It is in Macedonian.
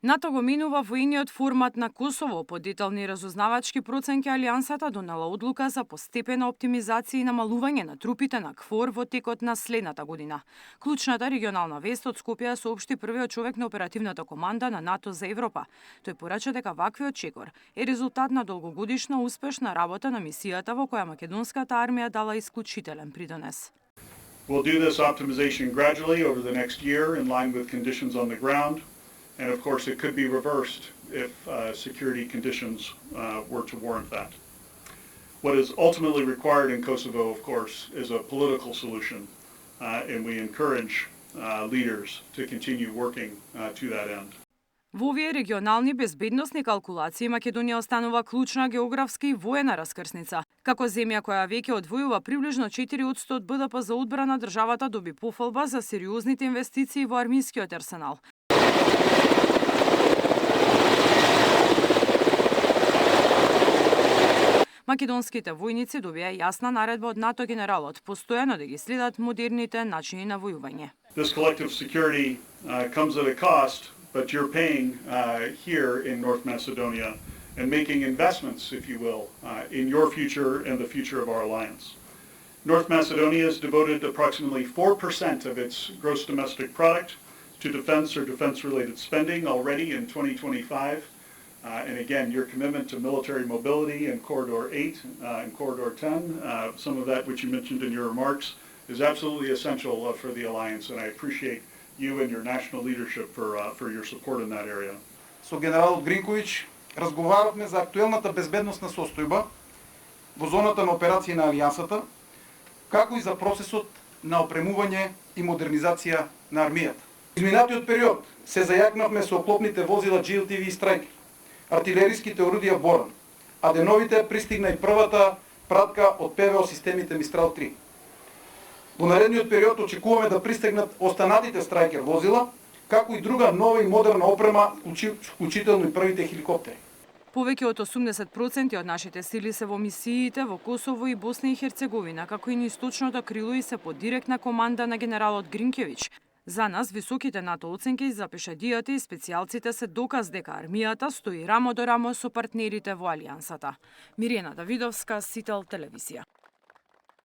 НАТО го минува воениот формат на Косово. По детални разузнавачки проценки Алијансата донела одлука за постепена оптимизација и намалување на трупите на КФОР во текот на следната година. Клучната регионална вест од Скопје соопшти првиот човек на оперативната команда на НАТО за Европа. Тој порача дека ваквиот чекор е резултат на долгогодишна успешна работа на мисијата во која македонската армија дала исклучителен придонес. We'll do this optimization gradually over the next year in line with conditions on the ground. And of course, it could be reversed if security conditions were to warrant that. What is ultimately required in Kosovo, of course, is a political solution, and we encourage leaders to continue working to that end. Во овие регионални безбедносни калкулации Македонија останува клучна географска и воена раскрсница. Како земја која веќе одвојува приближно 4% од БДП за одбрана, државата доби пофалба за сериозните инвестиции во армискиот арсенал. Македонските војници добија јасна наредба од НАТО генералот постојано да ги следат модерните начини на војување. This collective security comes at a cost, but you're paying here in North Macedonia and making investments, if you will, in your future and the future of our alliance. North Macedonia has devoted approximately 4% of its gross domestic product to defense or defense-related spending already in 2025. And again, your commitment to military mobility in Corridor 8 and Corridor 10, some of that which you mentioned in your remarks, is absolutely essential for the alliance, and I appreciate you and your national leadership for your support in that area. Со генерал Гринковиќ разговаравме за актуелната безбедносна состојба во зоната на операции на Алијансата, како и за процесот на опремување и модернизација на армијата. Изминатиот период се зајакнавме со оклопните возила GLTV и Страйкер, артилериските орудија Боран, а деновите пристигна и првата пратка од ПВО системите Мистрал 3. Во наредниот период очекуваме да пристигнат останатите Страйкер возила, како и друга нова и модерна опрема, вклучително и првите хеликоптери. Повеќе од 80% од нашите сили се во мисиите во Косово и Босна и Херцеговина, како и на источното крило и се под директна команда на генералот Гринкевиќ. За нас, високите НАТО оценки за пешадијата и специјалците се доказ дека армијата стои рамо до рамо со партнерите во Алијансата. Мирена Давидовска, Сител телевизија.